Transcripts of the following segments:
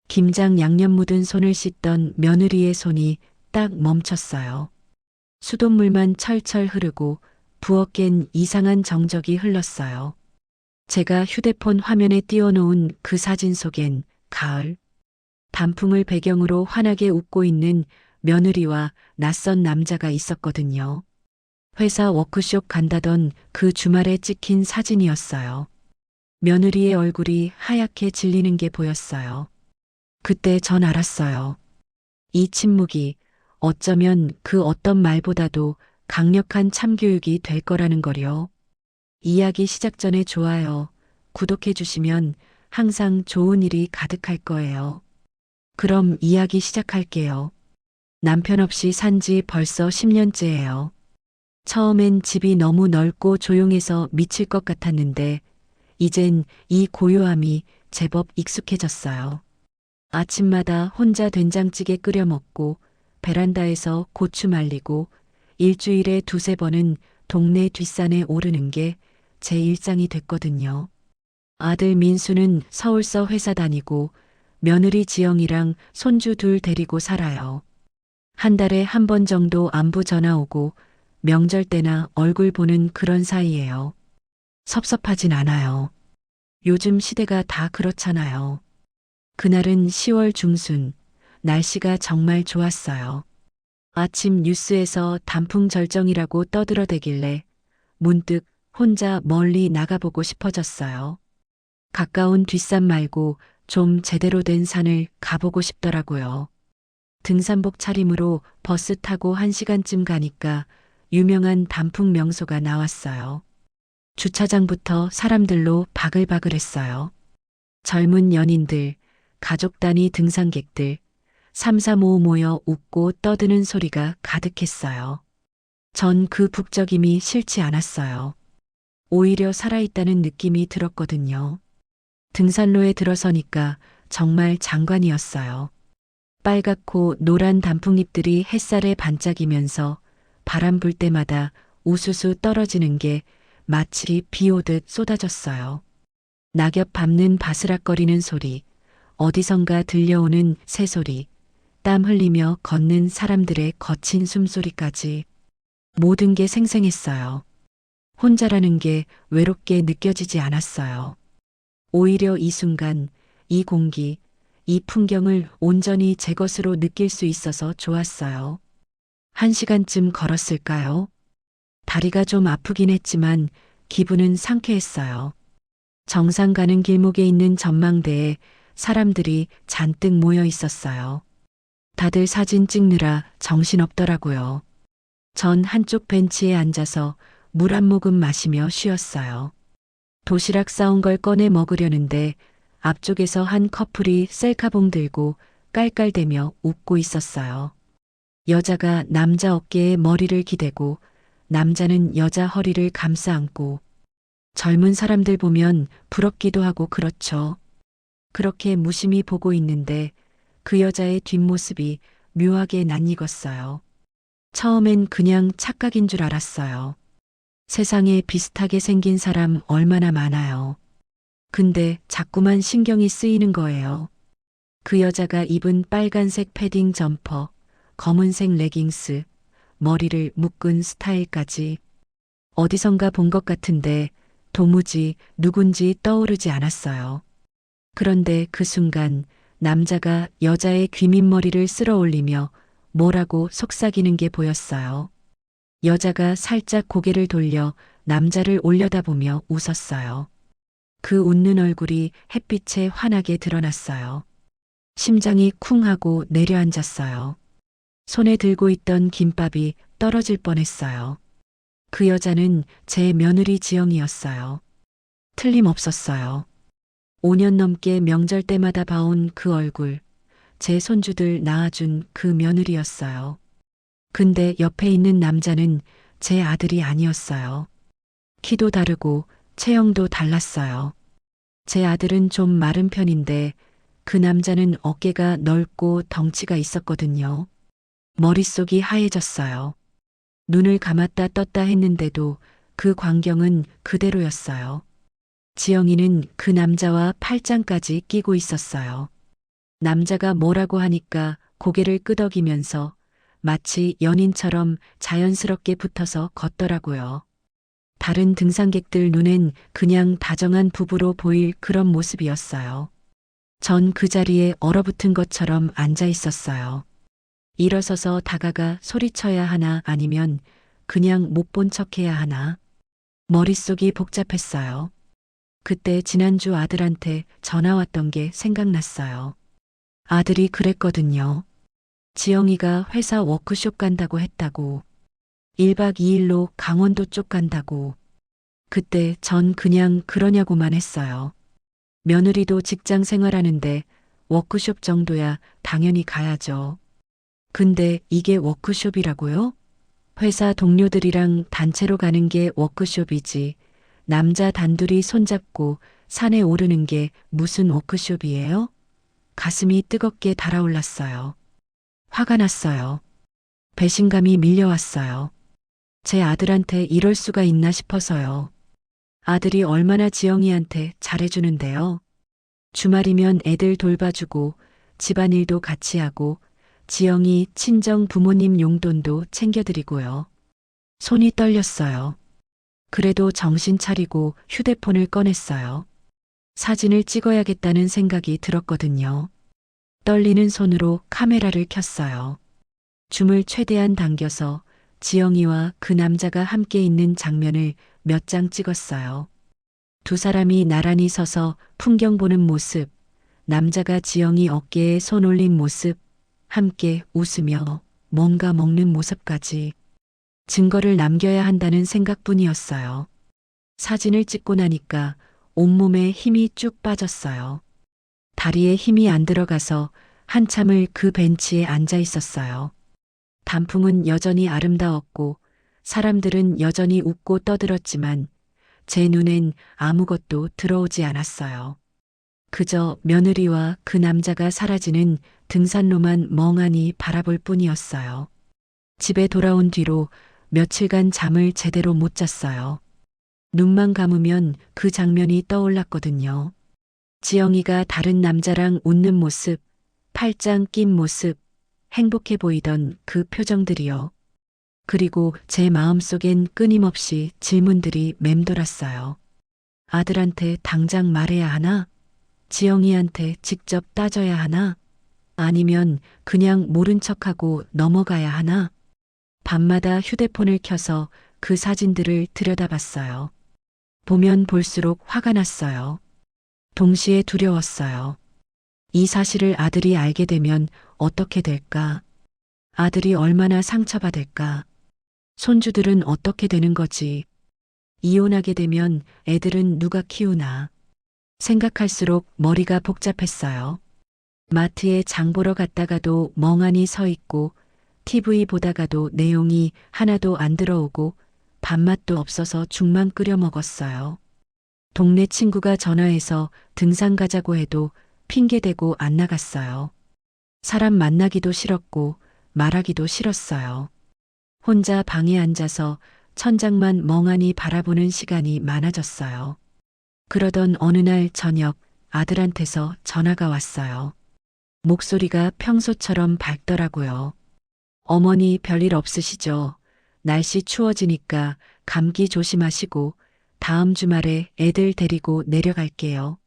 김장 양념 묻은 손을 씻던 며느리의 손이 딱 멈췄어요. 수돗물만 철철 흐르고 부엌엔 이상한 정적이 흘렀어요. 제가 휴대폰 화면에 띄워놓은 그 사진 속엔 가을, 단풍을 배경으로 환하게 웃고 있는 며느리와 낯선 남자가 있었거든요. 회사 워크숍 간다던 그 주말에 찍힌 사진이었어요. 며느리의 얼굴이 하얗게 질리는 게 보였어요. 그때 전 알았어요. 이 침묵이 어쩌면 그 어떤 말보다도 강력한 참교육이 될 거라는 거요. 이야기 시작 전에 좋아요, 구독해 주시면 항상 좋은 일이 가득할 거예요. 그럼 이야기 시작할게요. 남편 없이 산지 벌써 10년째예요. 처음엔 집이 너무 넓고 조용해서 미칠 것 같았는데 이젠 이 고요함이 제법 익숙해졌어요. 아침마다 혼자 된장찌개 끓여 먹고 베란다에서 고추 말리고 일주일에 두세 번은 동네 뒷산에 오르는 게 제 일상이 됐거든요. 아들 민수는 서울서 회사 다니고 며느리 지영이랑 손주 둘 데리고 살아요. 한 달에 한 번 정도 안부 전화 오고 명절 때나 얼굴 보는 그런 사이예요. 섭섭하진 않아요. 요즘 시대가 다 그렇잖아요. 그날은 10월 중순, 날씨가 정말 좋았어요. 아침 뉴스에서 단풍 절정이라고 떠들어대길래 문득 혼자 멀리 나가보고 싶어졌어요. 가까운 뒷산 말고 좀 제대로 된 산을 가보고 싶더라고요. 등산복 차림으로 버스 타고 1시간쯤 가니까 유명한 단풍 명소가 나왔어요. 주차장부터 사람들로 바글바글했어요. 젊은 연인들, 가족 단위 등산객들, 삼삼오오 모여 웃고 떠드는 소리가 가득했어요. 전 그 북적임이 싫지 않았어요. 오히려 살아있다는 느낌이 들었거든요. 등산로에 들어서니까 정말 장관이었어요. 빨갛고 노란 단풍잎들이 햇살에 반짝이면서 바람 불 때마다 우수수 떨어지는 게 마치 비 오듯 쏟아졌어요. 낙엽 밟는 바스락거리는 소리, 어디선가 들려오는 새소리, 땀 흘리며 걷는 사람들의 거친 숨소리까지 모든 게 생생했어요. 혼자라는 게 외롭게 느껴지지 않았어요. 오히려 이 순간, 이 공기, 이 풍경을 온전히 제 것으로 느낄 수 있어서 좋았어요. 1시간쯤 걸었을까요? 다리가 좀 아프긴 했지만 기분은 상쾌했어요. 정상 가는 길목에 있는 전망대에 사람들이 잔뜩 모여 있었어요. 다들 사진 찍느라 정신없더라고요. 전 한쪽 벤치에 앉아서 물 한 모금 마시며 쉬었어요. 도시락 싸온 걸 꺼내 먹으려는데 앞쪽에서 한 커플이 셀카봉 들고 깔깔대며 웃고 있었어요. 여자가 남자 어깨에 머리를 기대고 남자는 여자 허리를 감싸 안고 젊은 사람들 보면 부럽기도 하고 그렇죠. 그렇게 무심히 보고 있는데 그 여자의 뒷모습이 묘하게 낯익었어요. 처음엔 그냥 착각인 줄 알았어요. 세상에 비슷하게 생긴 사람 얼마나 많아요. 근데 자꾸만 신경이 쓰이는 거예요. 그 여자가 입은 빨간색 패딩 점퍼, 검은색 레깅스, 머리를 묶은 스타일까지 어디선가 본 것 같은데 도무지 누군지 떠오르지 않았어요. 그런데 그 순간 남자가 여자의 귀밑머리를 쓸어 올리며 뭐라고 속삭이는 게 보였어요. 여자가 살짝 고개를 돌려 남자를 올려다보며 웃었어요. 그 웃는 얼굴이 햇빛에 환하게 드러났어요. 심장이 쿵 하고 내려앉았어요. 손에 들고 있던 김밥이 떨어질 뻔했어요. 그 여자는 제 며느리 지영이었어요. 틀림없었어요. 5년 넘게 명절 때마다 봐온 그 얼굴, 제 손주들 낳아준 그 며느리였어요. 근데 옆에 있는 남자는 제 아들이 아니었어요. 키도 다르고 체형도 달랐어요. 제 아들은 좀 마른 편인데 그 남자는 어깨가 넓고 덩치가 있었거든요. 머릿속이 하얘졌어요. 눈을 감았다 떴다 했는데도 그 광경은 그대로였어요. 지영이는 그 남자와 팔짱까지 끼고 있었어요. 남자가 뭐라고 하니까 고개를 끄덕이면서 마치 연인처럼 자연스럽게 붙어서 걷더라고요. 다른 등산객들 눈엔 그냥 다정한 부부로 보일 그런 모습이었어요. 전 그 자리에 얼어붙은 것처럼 앉아 있었어요. 일어서서 다가가 소리쳐야 하나 아니면 그냥 못 본 척해야 하나. 머릿속이 복잡했어요. 그때 지난주 아들한테 전화 왔던 게 생각났어요. 아들이 그랬거든요. 지영이가 회사 워크숍 간다고 했다고. 1박 2일로 강원도 쪽 간다고. 그때 전 그냥 그러냐고만 했어요. 며느리도 직장 생활하는데 워크숍 정도야 당연히 가야죠. 근데 이게 워크숍이라고요? 회사 동료들이랑 단체로 가는 게 워크숍이지. 남자 단둘이 손잡고 산에 오르는 게 무슨 워크숍이에요? 가슴이 뜨겁게 달아올랐어요. 화가 났어요. 배신감이 밀려왔어요. 제 아들한테 이럴 수가 있나 싶어서요. 아들이 얼마나 지영이한테 잘해주는데요. 주말이면 애들 돌봐주고 집안일도 같이 하고 지영이 친정 부모님 용돈도 챙겨드리고요. 손이 떨렸어요. 그래도 정신 차리고 휴대폰을 꺼냈어요. 사진을 찍어야겠다는 생각이 들었거든요. 떨리는 손으로 카메라를 켰어요. 줌을 최대한 당겨서 지영이와 그 남자가 함께 있는 장면을 몇 장 찍었어요. 두 사람이 나란히 서서 풍경 보는 모습, 남자가 지영이 어깨에 손 올린 모습, 함께 웃으며 뭔가 먹는 모습까지 증거를 남겨야 한다는 생각뿐이었어요. 사진을 찍고 나니까 온몸에 힘이 쭉 빠졌어요. 다리에 힘이 안 들어가서 한참을 그 벤치에 앉아 있었어요. 단풍은 여전히 아름다웠고 사람들은 여전히 웃고 떠들었지만 제 눈엔 아무것도 들어오지 않았어요. 그저 며느리와 그 남자가 사라지는 등산로만 멍하니 바라볼 뿐이었어요. 집에 돌아온 뒤로 며칠간 잠을 제대로 못 잤어요. 눈만 감으면 그 장면이 떠올랐거든요. 지영이가 다른 남자랑 웃는 모습, 팔짱 낀 모습, 행복해 보이던 그 표정들이요. 그리고 제 마음속엔 끊임없이 질문들이 맴돌았어요. 아들한테 당장 말해야 하나? 지영이한테 직접 따져야 하나? 아니면 그냥 모른 척하고 넘어가야 하나? 밤마다 휴대폰을 켜서 그 사진들을 들여다봤어요. 보면 볼수록 화가 났어요. 동시에 두려웠어요. 이 사실을 아들이 알게 되면 어떻게 될까? 아들이 얼마나 상처받을까? 손주들은 어떻게 되는 거지? 이혼하게 되면 애들은 누가 키우나? 생각할수록 머리가 복잡했어요. 마트에 장 보러 갔다가도 멍하니 서 있고 TV 보다가도 내용이 하나도 안 들어오고 밥맛도 없어서 죽만 끓여 먹었어요. 동네 친구가 전화해서 등산 가자고 해도 핑계대고 안 나갔어요. 사람 만나기도 싫었고 말하기도 싫었어요. 혼자 방에 앉아서 천장만 멍하니 바라보는 시간이 많아졌어요. 그러던 어느 날 저녁 아들한테서 전화가 왔어요. 목소리가 평소처럼 밝더라고요. 어머니 별일 없으시죠? 날씨 추워지니까 감기 조심하시고 다음 주말에 애들 데리고 내려갈게요.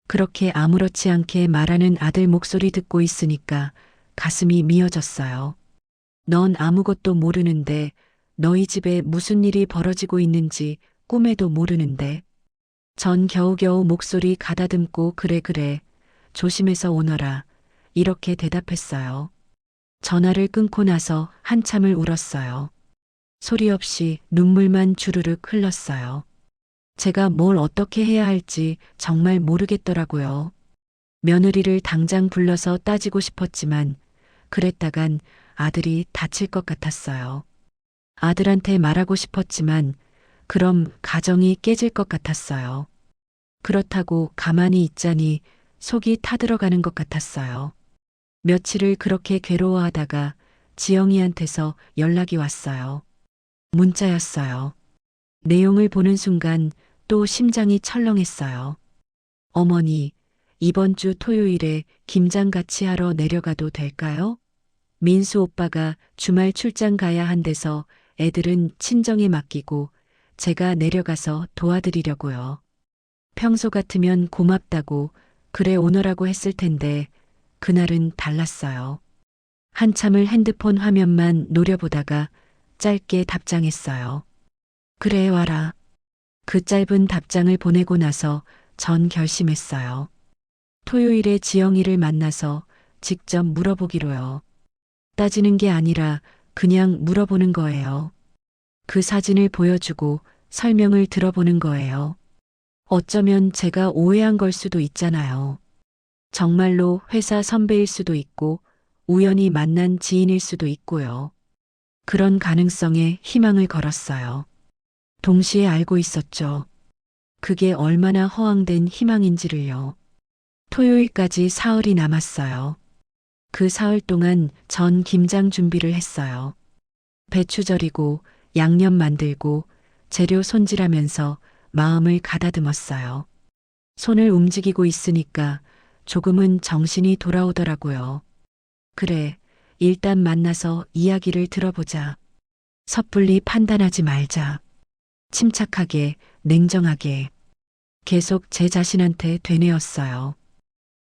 그렇게 아무렇지 않게 말하는 아들 목소리 듣고 있으니까 가슴이 미어졌어요. 넌 아무것도 모르는데 너희 집에 무슨 일이 벌어지고 있는지 꿈에도 모르는데. 전 겨우겨우 목소리 가다듬고 그래 조심해서 오너라 이렇게 대답했어요. 전화를 끊고 나서 한참을 울었어요. 소리 없이 눈물만 주르륵 흘렀어요. 제가 뭘 어떻게 해야 할지 정말 모르겠더라고요. 며느리를 당장 불러서 따지고 싶었지만 그랬다간 아들이 다칠 것 같았어요. 아들한테 말하고 싶었지만 그럼 가정이 깨질 것 같았어요. 그렇다고 가만히 있자니 속이 타들어가는 것 같았어요. 며칠을 그렇게 괴로워하다가 지영이한테서 연락이 왔어요. 문자였어요. 내용을 보는 순간 또 심장이 철렁했어요. 어머니, 이번 주 토요일에 김장 같이 하러 내려가도 될까요? 민수 오빠가 주말 출장 가야 한대서 애들은 친정에 맡기고 제가 내려가서 도와드리려고요. 평소 같으면 고맙다고 그래 오너라고 했을 텐데 그날은 달랐어요. 한참을 핸드폰 화면만 노려보다가 짧게 답장했어요. 그래 와라. 그 짧은 답장을 보내고 나서 전 결심했어요. 토요일에 지영이를 만나서 직접 물어보기로요. 따지는 게 아니라 그냥 물어보는 거예요. 그 사진을 보여주고 설명을 들어보는 거예요. 어쩌면 제가 오해한 걸 수도 있잖아요. 정말로 회사 선배일 수도 있고 우연히 만난 지인일 수도 있고요. 그런 가능성에 희망을 걸었어요. 동시에 알고 있었죠. 그게 얼마나 허황된 희망인지를요. 토요일까지 사흘이 남았어요. 그 사흘 동안 전 김장 준비를 했어요. 배추 절이고 양념 만들고 재료 손질하면서 마음을 가다듬었어요. 손을 움직이고 있으니까 조금은 정신이 돌아오더라고요. 그래, 일단 만나서 이야기를 들어보자. 섣불리 판단하지 말자. 침착하게, 냉정하게. 계속 제 자신한테 되뇌었어요.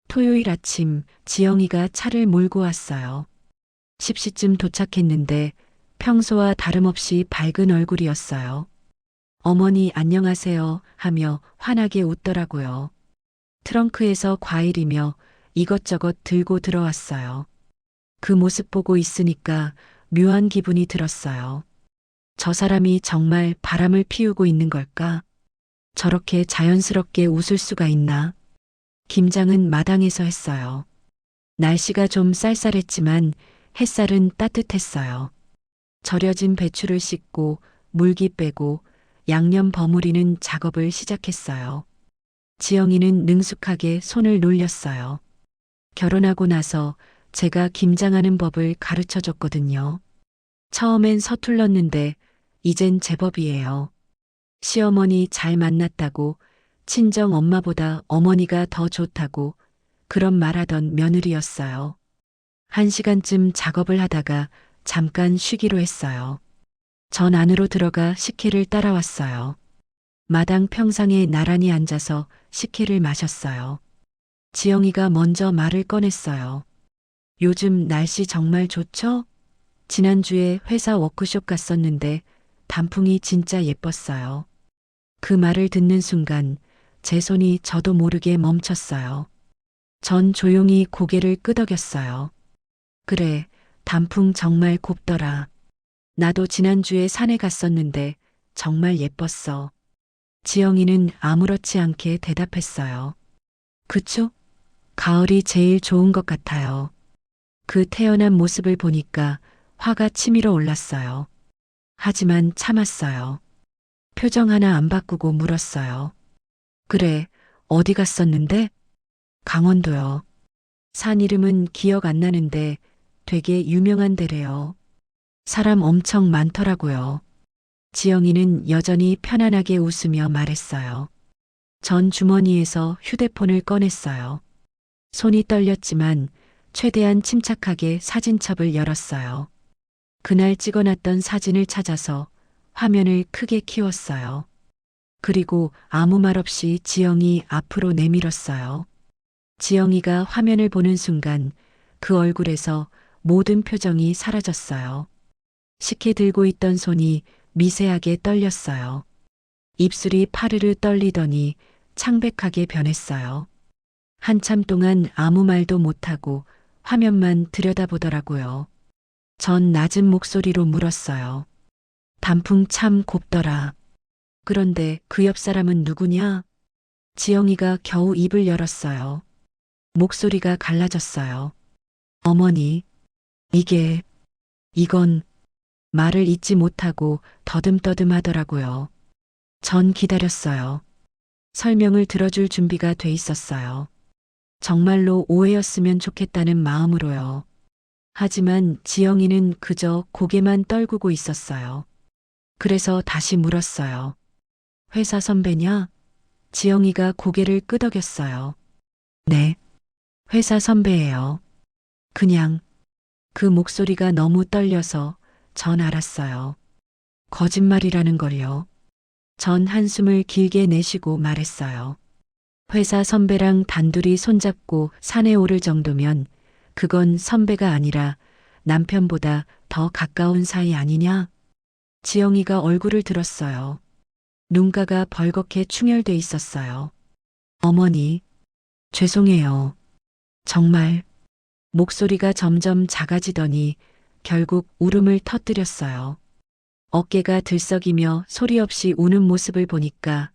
토요일 아침 지영이가 차를 몰고 왔어요. 10시쯤 도착했는데 평소와 다름없이 밝은 얼굴이었어요. 어머니 안녕하세요 하며 환하게 웃더라고요. 트렁크에서 과일이며 이것저것 들고 들어왔어요. 그 모습 보고 있으니까 묘한 기분이 들었어요. 저 사람이 정말 바람을 피우고 있는 걸까? 저렇게 자연스럽게 웃을 수가 있나? 김장은 마당에서 했어요. 날씨가 좀 쌀쌀했지만 햇살은 따뜻했어요. 절여진 배추를 씻고 물기 빼고 양념 버무리는 작업을 시작했어요. 지영이는 능숙하게 손을 놀렸어요. 결혼하고 나서 제가 김장하는 법을 가르쳐 줬거든요. 처음엔 서툴렀는데 이젠 제법이에요. 시어머니 잘 만났다고 친정 엄마보다 어머니가 더 좋다고 그런 말하던 며느리였어요. 1시간쯤 작업을 하다가 잠깐 쉬기로 했어요. 전 안으로 들어가 식혜를 따라왔어요. 마당 평상에 나란히 앉아서 식혜를 마셨어요. 지영이가 먼저 말을 꺼냈어요. 요즘 날씨 정말 좋죠? 지난주에 회사 워크숍 갔었는데 단풍이 진짜 예뻤어요. 그 말을 듣는 순간 제 손이 저도 모르게 멈췄어요. 전 조용히 고개를 끄덕였어요. 그래, 단풍 정말 곱더라. 나도 지난주에 산에 갔었는데 정말 예뻤어. 지영이는 아무렇지 않게 대답했어요. 그쵸? 가을이 제일 좋은 것 같아요. 그 태연한 모습을 보니까 화가 치밀어 올랐어요. 하지만 참았어요. 표정 하나 안 바꾸고 물었어요. 그래, 어디 갔었는데? 강원도요. 산 이름은 기억 안 나는데 되게 유명한 데래요. 사람 엄청 많더라고요. 지영이는 여전히 편안하게 웃으며 말했어요. 전 주머니에서 휴대폰을 꺼냈어요. 손이 떨렸지만 최대한 침착하게 사진첩을 열었어요. 그날 찍어놨던 사진을 찾아서 화면을 크게 키웠어요. 그리고 아무 말 없이 지영이 앞으로 내밀었어요. 지영이가 화면을 보는 순간 그 얼굴에서 모든 표정이 사라졌어요. 식혜 들고 있던 손이 미세하게 떨렸어요. 입술이 파르르 떨리더니 창백하게 변했어요. 한참 동안 아무 말도 못하고 화면만 들여다보더라고요. 전 낮은 목소리로 물었어요. 단풍 참 곱더라. 그런데 그 옆 사람은 누구냐? 지영이가 겨우 입을 열었어요. 목소리가 갈라졌어요. 어머니, 이건 말을 잇지 못하고 더듬더듬 하더라고요. 전 기다렸어요. 설명을 들어줄 준비가 돼 있었어요. 정말로 오해였으면 좋겠다는 마음으로요. 하지만 지영이는 그저 고개만 떨구고 있었어요. 그래서 다시 물었어요. 회사 선배냐? 지영이가 고개를 끄덕였어요. 네, 회사 선배예요. 그냥 그 목소리가 너무 떨려서 전 알았어요. 거짓말이라는 걸요. 전 한숨을 길게 내쉬고 말했어요. 회사 선배랑 단둘이 손잡고 산에 오를 정도면 그건 선배가 아니라 남편보다 더 가까운 사이 아니냐? 지영이가 얼굴을 들었어요. 눈가가 벌겋게 충혈돼 있었어요. 어머니, 죄송해요. 정말. 목소리가 점점 작아지더니 결국 울음을 터뜨렸어요. 어깨가 들썩이며 소리 없이 우는 모습을 보니까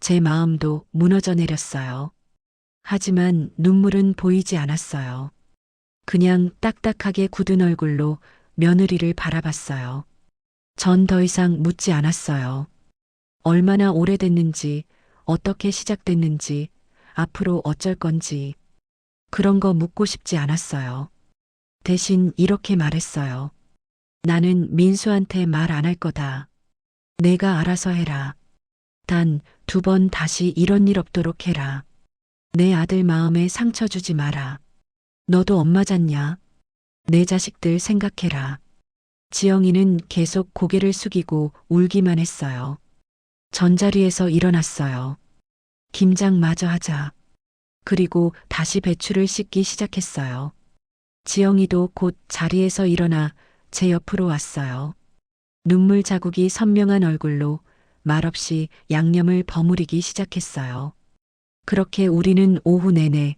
제 마음도 무너져 내렸어요. 하지만 눈물은 보이지 않았어요. 그냥 딱딱하게 굳은 얼굴로 며느리를 바라봤어요. 전 더 이상 묻지 않았어요. 얼마나 오래됐는지, 어떻게 시작됐는지, 앞으로 어쩔 건지, 그런 거 묻고 싶지 않았어요. 대신 이렇게 말했어요. 나는 민수한테 말 안 할 거다. 내가 알아서 해라. 단 2번 다시 이런 일 없도록 해라. 내 아들 마음에 상처 주지 마라. 너도 엄마잖냐? 내 자식들 생각해라. 지영이는 계속 고개를 숙이고 울기만 했어요. 전자리에서 일어났어요. 김장 마저 하자. 그리고 다시 배추를 씻기 시작했어요. 지영이도 곧 자리에서 일어나 제 옆으로 왔어요. 눈물 자국이 선명한 얼굴로 말없이 양념을 버무리기 시작했어요. 그렇게 우리는 오후 내내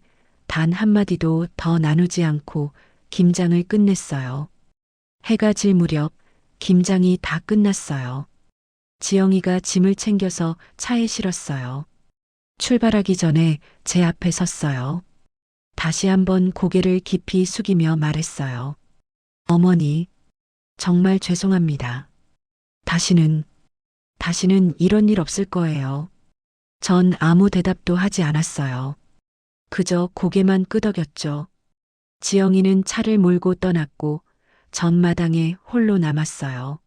단 한마디도 더 나누지 않고 김장을 끝냈어요. 해가 질 무렵 김장이 다 끝났어요. 지영이가 짐을 챙겨서 차에 실었어요. 출발하기 전에 제 앞에 섰어요. 다시 한번 고개를 깊이 숙이며 말했어요. 어머니, 정말 죄송합니다. 다시는 이런 일 없을 거예요. 전 아무 대답도 하지 않았어요. 그저 고개만 끄덕였죠. 지영이는 차를 몰고 떠났고 전마당에 홀로 남았어요.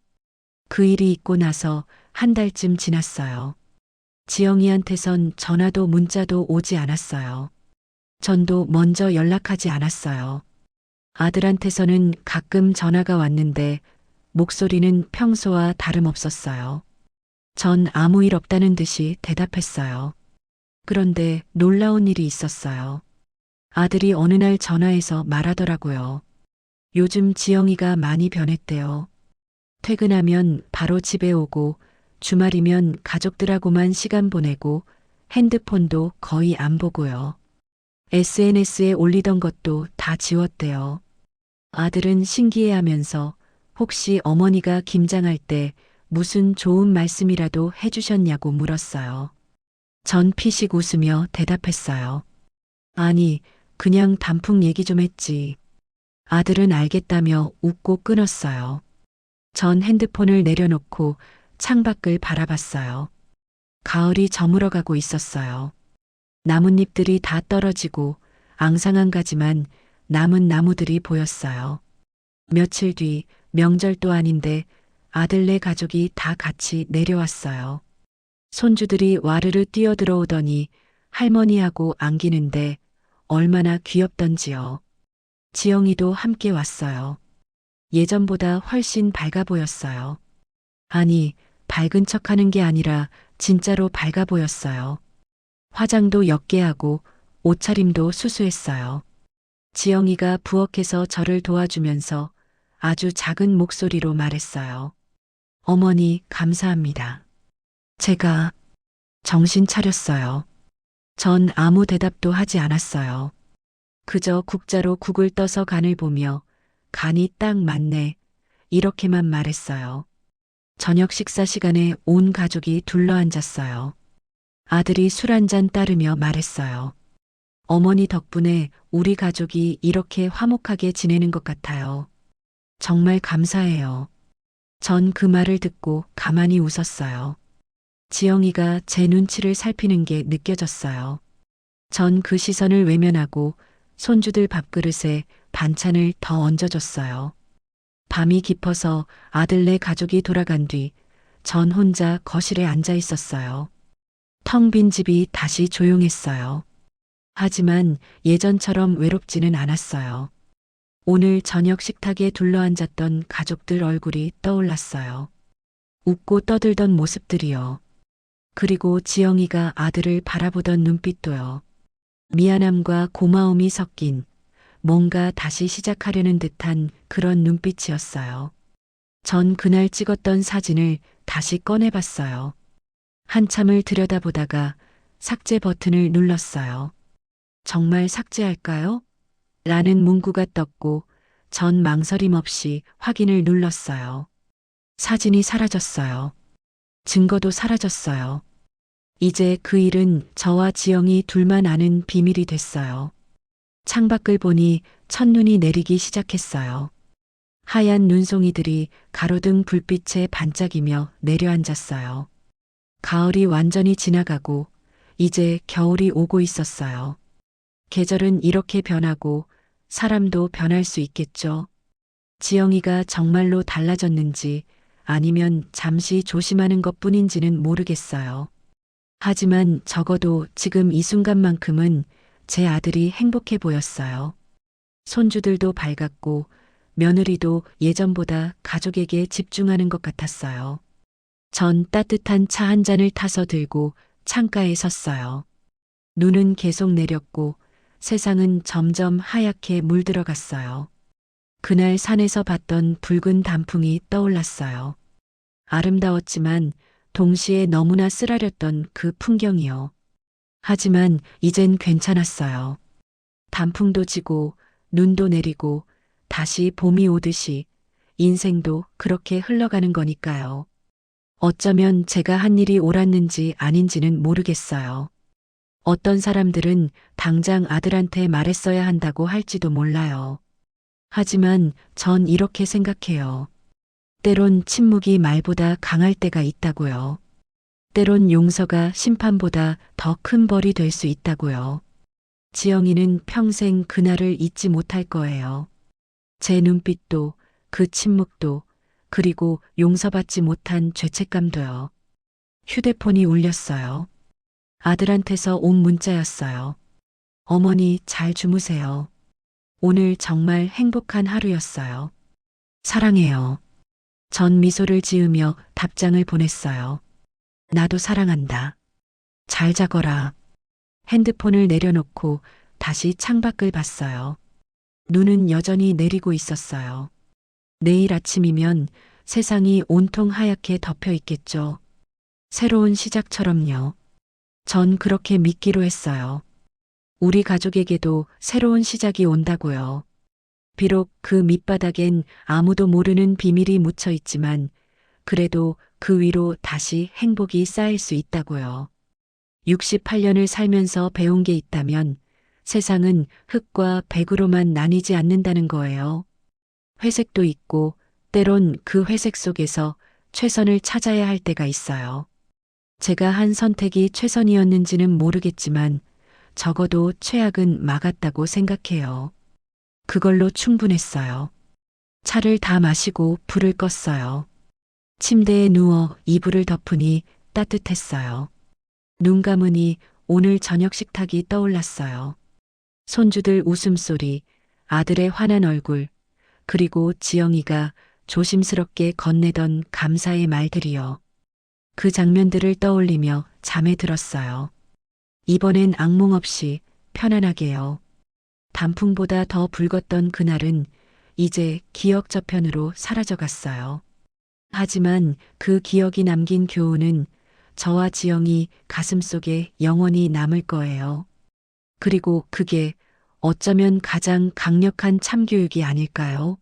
그 일이 있고 나서 한 달쯤 지났어요. 지영이한테선 전화도 문자도 오지 않았어요. 전도 먼저 연락하지 않았어요. 아들한테서는 가끔 전화가 왔는데 목소리는 평소와 다름없었어요. 전 아무 일 없다는 듯이 대답했어요. 그런데 놀라운 일이 있었어요. 아들이 어느 날 전화해서 말하더라고요. 요즘 지영이가 많이 변했대요. 퇴근하면 바로 집에 오고 주말이면 가족들하고만 시간 보내고 핸드폰도 거의 안 보고요. SNS에 올리던 것도 다 지웠대요. 아들은 신기해하면서 혹시 어머니가 김장할 때 무슨 좋은 말씀이라도 해주셨냐고 물었어요. 전 피식 웃으며 대답했어요. 아니, 그냥 단풍 얘기 좀 했지. 아들은 알겠다며 웃고 끊었어요. 전 핸드폰을 내려놓고 창밖을 바라봤어요. 가을이 저물어가고 있었어요. 나뭇잎들이 다 떨어지고 앙상한 가지만 남은 나무들이 보였어요. 며칠 뒤 명절도 아닌데 아들네 가족이 다 같이 내려왔어요. 손주들이 와르르 뛰어들어오더니 할머니하고 안기는데 얼마나 귀엽던지요. 지영이도 함께 왔어요. 예전보다 훨씬 밝아 보였어요. 아니, 밝은 척하는 게 아니라 진짜로 밝아 보였어요. 화장도 옅게 하고 옷차림도 수수했어요. 지영이가 부엌에서 저를 도와주면서 아주 작은 목소리로 말했어요. 어머니, 감사합니다. 제가 정신 차렸어요. 전 아무 대답도 하지 않았어요. 그저 국자로 국을 떠서 간을 보며 간이 딱 맞네. 이렇게만 말했어요. 저녁 식사 시간에 온 가족이 둘러앉았어요. 아들이 술 한 잔 따르며 말했어요. 어머니 덕분에 우리 가족이 이렇게 화목하게 지내는 것 같아요. 정말 감사해요. 전 그 말을 듣고 가만히 웃었어요. 지영이가 제 눈치를 살피는 게 느껴졌어요. 전 그 시선을 외면하고 손주들 밥그릇에 반찬을 더 얹어줬어요. 밤이 깊어서 아들네 가족이 돌아간 뒤 전 혼자 거실에 앉아 있었어요. 텅 빈 집이 다시 조용했어요. 하지만 예전처럼 외롭지는 않았어요. 오늘 저녁 식탁에 둘러앉았던 가족들 얼굴이 떠올랐어요. 웃고 떠들던 모습들이요. 그리고 지영이가 아들을 바라보던 눈빛도요. 미안함과 고마움이 섞인 뭔가 다시 시작하려는 듯한 그런 눈빛이었어요. 전 그날 찍었던 사진을 다시 꺼내봤어요. 한참을 들여다보다가 삭제 버튼을 눌렀어요. 정말 삭제할까요? 라는 문구가 떴고 전 망설임 없이 확인을 눌렀어요. 사진이 사라졌어요. 증거도 사라졌어요. 이제 그 일은 저와 지영이 둘만 아는 비밀이 됐어요. 창밖을 보니 첫눈이 내리기 시작했어요. 하얀 눈송이들이 가로등 불빛에 반짝이며 내려앉았어요. 가을이 완전히 지나가고 이제 겨울이 오고 있었어요. 계절은 이렇게 변하고 사람도 변할 수 있겠죠. 지영이가 정말로 달라졌는지 아니면 잠시 조심하는 것 뿐인지는 모르겠어요. 하지만 적어도 지금 이 순간만큼은 제 아들이 행복해 보였어요. 손주들도 밝았고 며느리도 예전보다 가족에게 집중하는 것 같았어요. 전 따뜻한 차 한 잔을 타서 들고 창가에 섰어요. 눈은 계속 내렸고 세상은 점점 하얗게 물들어갔어요. 그날 산에서 봤던 붉은 단풍이 떠올랐어요. 아름다웠지만 동시에 너무나 쓰라렸던 그 풍경이요. 하지만 이젠 괜찮았어요. 단풍도 지고 눈도 내리고 다시 봄이 오듯이 인생도 그렇게 흘러가는 거니까요. 어쩌면 제가 한 일이 옳았는지 아닌지는 모르겠어요. 어떤 사람들은 당장 아들한테 말했어야 한다고 할지도 몰라요. 하지만 전 이렇게 생각해요. 때론 침묵이 말보다 강할 때가 있다고요. 때론 용서가 심판보다 더 큰 벌이 될 수 있다고요. 지영이는 평생 그날을 잊지 못할 거예요. 제 눈빛도 그 침묵도 그리고 용서받지 못한 죄책감도요. 휴대폰이 울렸어요. 아들한테서 온 문자였어요. 어머니 잘 주무세요. 오늘 정말 행복한 하루였어요. 사랑해요. 전 미소를 지으며 답장을 보냈어요. 나도 사랑한다. 잘 자거라. 핸드폰을 내려놓고 다시 창밖을 봤어요. 눈은 여전히 내리고 있었어요. 내일 아침이면 세상이 온통 하얗게 덮여 있겠죠. 새로운 시작처럼요. 전 그렇게 믿기로 했어요. 우리 가족에게도 새로운 시작이 온다고요. 비록 그 밑바닥엔 아무도 모르는 비밀이 묻혀 있지만 그래도 그 위로 다시 행복이 쌓일 수 있다고요. 68년을 살면서 배운 게 있다면 세상은 흑과 백으로만 나뉘지 않는다는 거예요. 회색도 있고 때론 그 회색 속에서 최선을 찾아야 할 때가 있어요. 제가 한 선택이 최선이었는지는 모르겠지만 적어도 최악은 막았다고 생각해요. 그걸로 충분했어요. 차를 다 마시고 불을 껐어요. 침대에 누워 이불을 덮으니 따뜻했어요. 눈 감으니 오늘 저녁 식탁이 떠올랐어요. 손주들 웃음소리, 아들의 환한 얼굴, 그리고 지영이가 조심스럽게 건네던 감사의 말들이요. 그 장면들을 떠올리며 잠에 들었어요. 이번엔 악몽 없이 편안하게요. 단풍보다 더 붉었던 그날은 이제 기억 저편으로 사라져갔어요. 하지만 그 기억이 남긴 교훈은 저와 지영이 가슴속에 영원히 남을 거예요. 그리고 그게 어쩌면 가장 강력한 참교육이 아닐까요?